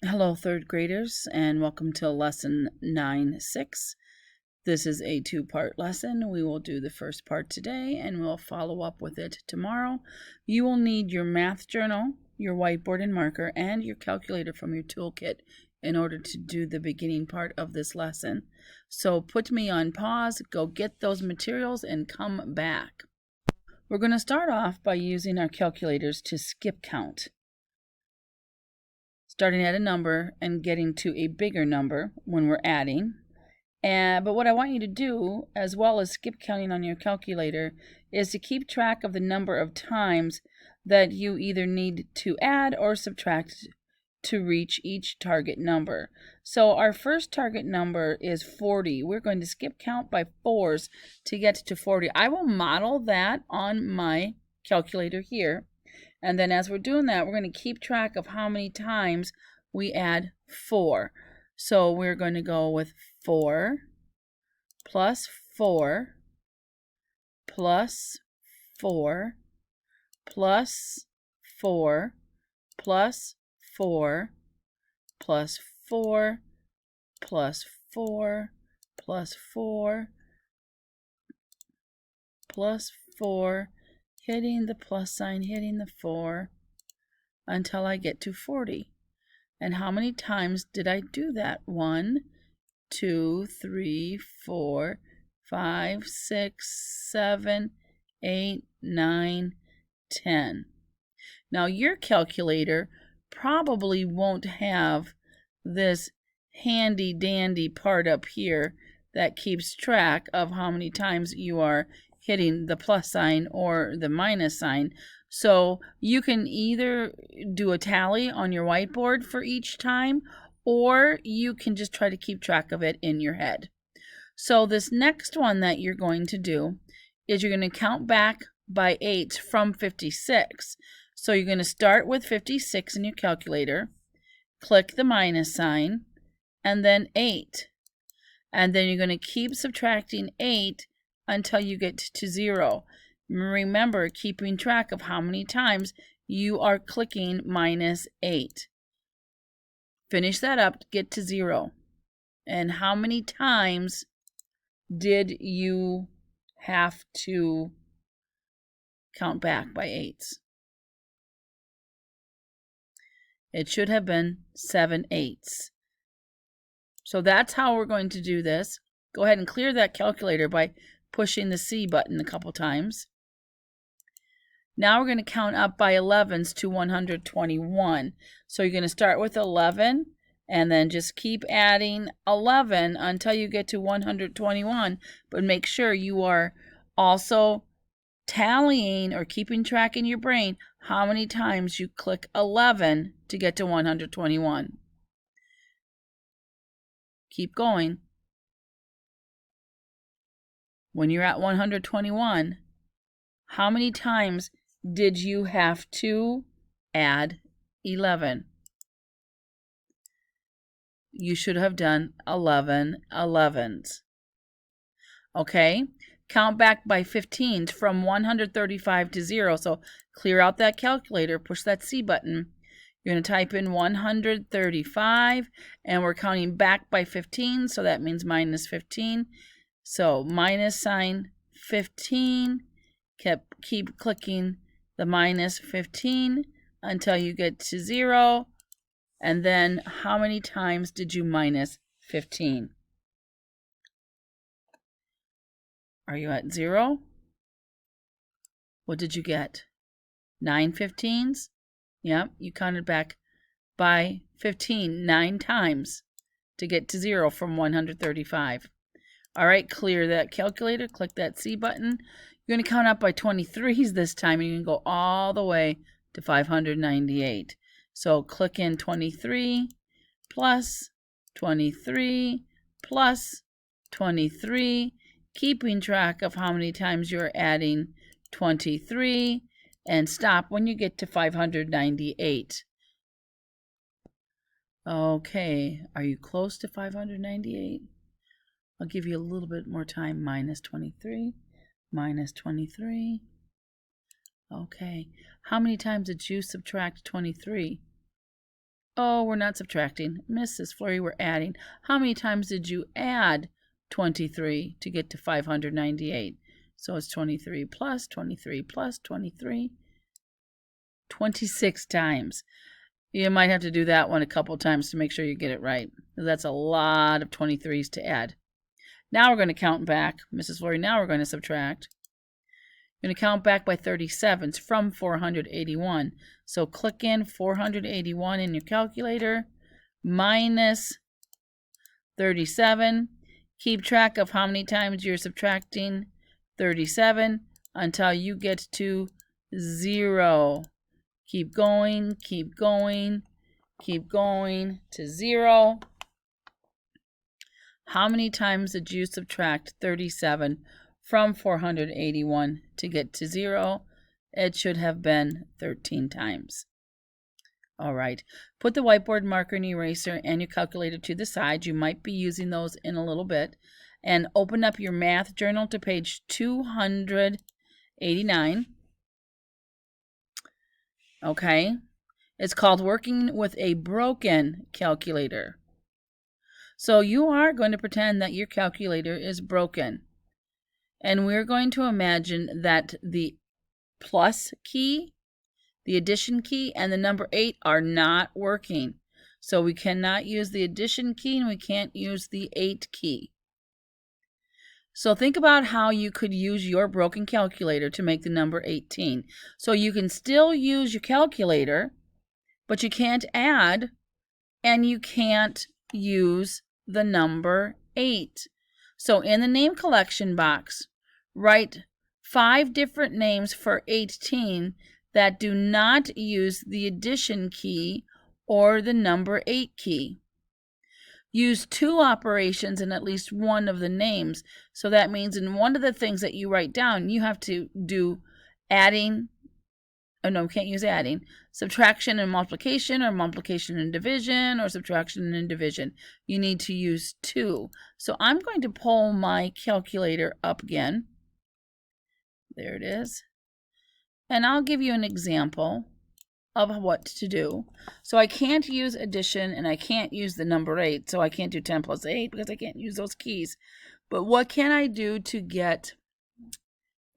Hello, third graders, and welcome to lesson 9-6. This is a two-part lesson. We will do the first part today, and we'll follow up with it tomorrow. You will need your math journal, your whiteboard and marker, and your calculator from your toolkit in order to do the beginning part of this lesson. So put me on pause, go get those materials, and come back. We're going to start off by using our calculators to skip count, starting at a number and getting to a bigger number when we're adding. But what I want you to do, as well as skip counting on your calculator, is to keep track of the number of times that you either need to add or subtract to reach each target number. So our first target number is 40. We're going to skip count by 4s to get to 40. I will model that on my calculator here. And then as we're doing that, we're going to keep track of how many times we add 4. So we're going to go with 4 plus 4 plus 4 plus 4 plus 4 plus 4 plus 4 plus 4 plus 4, hitting the plus sign, hitting the 4 until I get to 40. And how many times did I do that? 1, 2, 3, 4, 5, 6, 7, 8, 9, 10. Now your calculator probably won't have this handy dandy part up here that keeps track of how many times you are hitting the plus sign or the minus sign. So you can either do a tally on your whiteboard for each time, or you can just try to keep track of it in your head. So this next one that you're going to do is you're going to count back by 8 from 56. So you're going to start with 56 in your calculator, click the minus sign, and then 8. And then you're going to keep subtracting 8 until you get to 0. Remember, keeping track of how many times you are clicking minus 8. Finish that up to get to 0. And how many times did you have to count back by 8s? It should have been 7 8s. So that's how we're going to do this. Go ahead and clear that calculator by pushing the C button a couple times. Now we're going to count up by 11s to 121. So you're going to start with 11 and then just keep adding 11 until you get to 121. But make sure you are also tallying or keeping track in your brain how many times you click 11 to get to 121. Keep going. When you're at 121, how many times did you have to add 11? You should have done 11 11s. Okay? Count back by 15s from 135 to 0. So clear out that calculator, push that C button. You're going to type in 135, and we're counting back by 15, so that means minus 15. So minus sign 15, keep clicking the minus 15 until you get to 0. And then how many times did you minus 15? Are you at 0? What did you get? 9 15s? Yep, you counted back by 15 9 times to get to 0 from 135. All right, clear that calculator, click that C button. You're going to count up by 23s this time, and you can go all the way to 598. So click in 23 plus 23 plus 23, keeping track of how many times you're adding 23, and stop when you get to 598. Okay, are you close to 598? I'll give you a little bit more time. Minus 23, minus 23. Okay, how many times did you subtract 23? Oh, we're not subtracting. Mrs. Flurry, we're adding. How many times did you add 23 to get to 598? So it's 23 plus 23 plus 23. 26 times. You might have to do that one a couple times to make sure you get it right. That's a lot of 23s to add. Now we're going to count back. Mrs. Flurry, now we're going to subtract. We're going to count back by 37s from 481. So click in 481 in your calculator minus 37. Keep track of how many times you're subtracting 37 until you get to 0. Keep going, keep going, keep going to 0. How many times did you subtract 37 from 481 to get to 0? It should have been 13 times. All right, put the whiteboard marker and eraser and your calculator to the side. You might be using those in a little bit. And open up your math journal to page 289. Okay, it's called Working with a Broken Calculator. So you are going to pretend that your calculator is broken. And we're going to imagine that the plus key, the addition key, and the number 8 are not working. So we cannot use the addition key and we can't use the 8 key. So think about how you could use your broken calculator to make the number 18. So you can still use your calculator, but you can't add and you can't use the number 8. So in the name collection box, write 5 different names for 18 that do not use the addition key or the number 8 key. Use 2 operations in at least one of the names. So that means in one of the things that you write down, you have to do adding. Oh no, we can't use adding. Subtraction and multiplication, or multiplication and division, or subtraction and division. You need to use 2. So I'm going to pull my calculator up again. There it is. And I'll give you an example of what to do. So I can't use addition and I can't use the number 8. So I can't do 10 plus 8 because I can't use those keys. But what can I do to get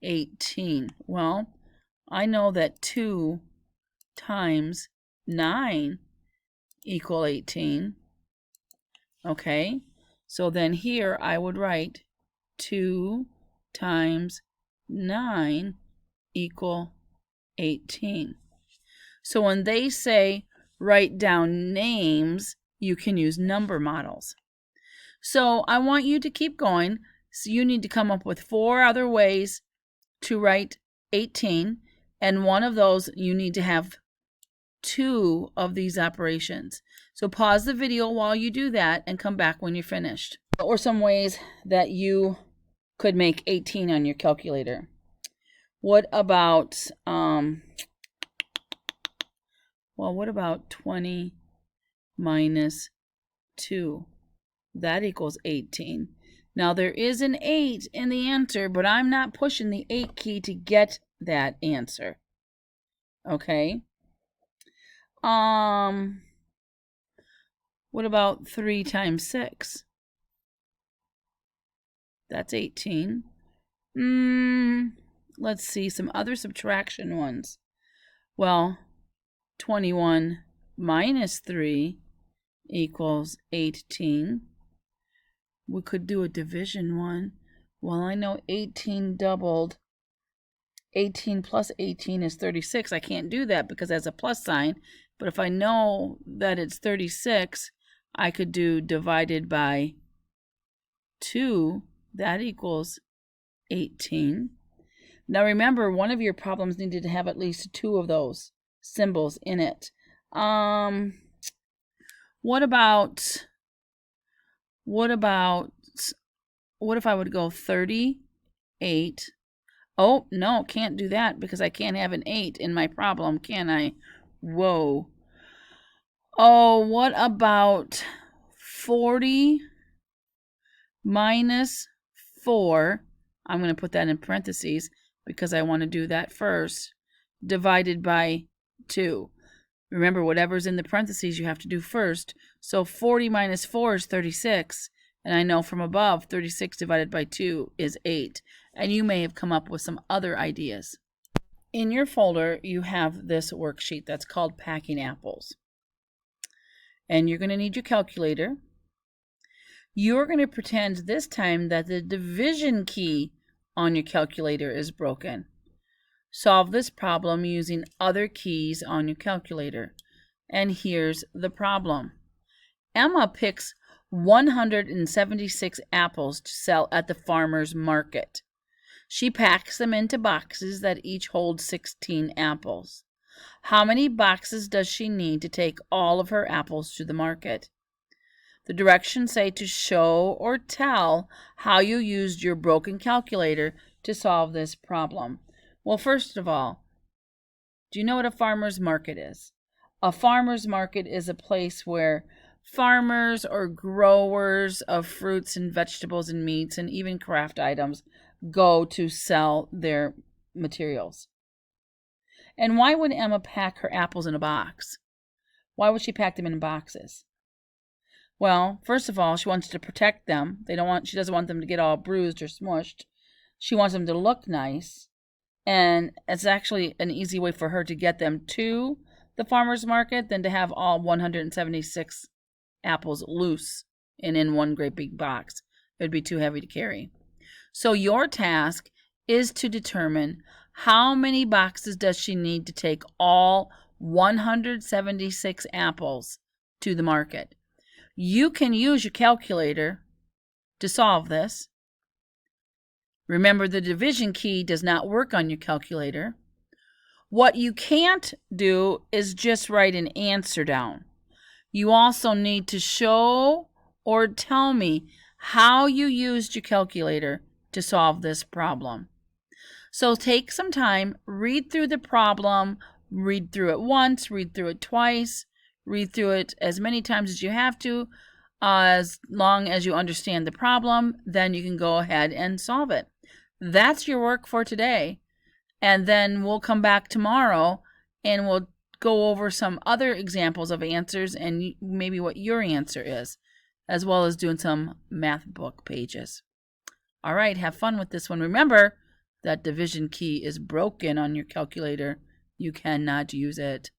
18? Well, I know that 2 times 9 equal 18. Okay, so then here I would write 2 times 9 equal 18. So when they say write down names, you can use number models. So I want you to keep going. So you need to come up with 4 other ways to write 18. And one of those, you need to have 2 of these operations. So pause the video while you do that and come back when you're finished. Or some ways that you could make 18 on your calculator. What about, what about 20 minus 2? That equals 18. Now there is an 8 in the answer, but I'm not pushing the 8 key to get that answer. Okay. What about 3 times 6? That's 18. Let's see some other subtraction ones. Well, 21 minus 3 equals 18. We could do a division one. Well, I know 18 doubled. 18 plus 18 is 36. I can't do that because that's a plus sign. But if I know that it's 36, I could do divided by 2. That equals 18. Now remember, one of your problems needed to have at least 2 of those symbols in it. What if I would go 38? Oh, no, can't do that because I can't have an 8 in my problem, can I? Whoa. Oh, what about 40 minus 4? I'm going to put that in parentheses because I want to do that first, divided by 2. Remember, whatever's in the parentheses you have to do first. So 40 minus 4 is 36. And I know from above, 36 divided by 2 is 8. And you may have come up with some other ideas. In your folder, you have this worksheet that's called Packing Apples. And you're going to need your calculator. You're going to pretend this time that the division key on your calculator is broken. Solve this problem using other keys on your calculator. And here's the problem. Emma picks 176 apples to sell at the farmer's market. She packs them into boxes that each hold 16 apples. How many boxes does she need to take all of her apples to the market? The directions say to show or tell how you used your broken calculator to solve this problem. Well, first of all, do you know what a farmer's market is? A farmer's market is a place where farmers or growers of fruits and vegetables and meats and even craft items go to sell their materials. And why would Emma pack her apples in a box? Why would she pack them in boxes? Well, first of all, she wants to protect them. She doesn't want them to get all bruised or smushed. She wants them to look nice. And it's actually an easy way for her to get them to the farmer's market than to have all 176 apples loose and in one great big box. It would be too heavy to carry. So your task is to determine how many boxes does she need to take all 176 apples to the market. You can use your calculator to solve this. Remember, the division key does not work on your calculator. What you can't do is just write an answer down. You also need to show or tell me how you used your calculator to solve this problem. So take some time, read through the problem, read through it once, read through it twice, read through it as many times as you have to, as long as you understand the problem, then you can go ahead and solve it. That's your work for today. And then we'll come back tomorrow and we'll go over some other examples of answers and maybe what your answer is, as well as doing some math book pages. All right, have fun with this one. Remember, that division key is broken on your calculator. You cannot use it.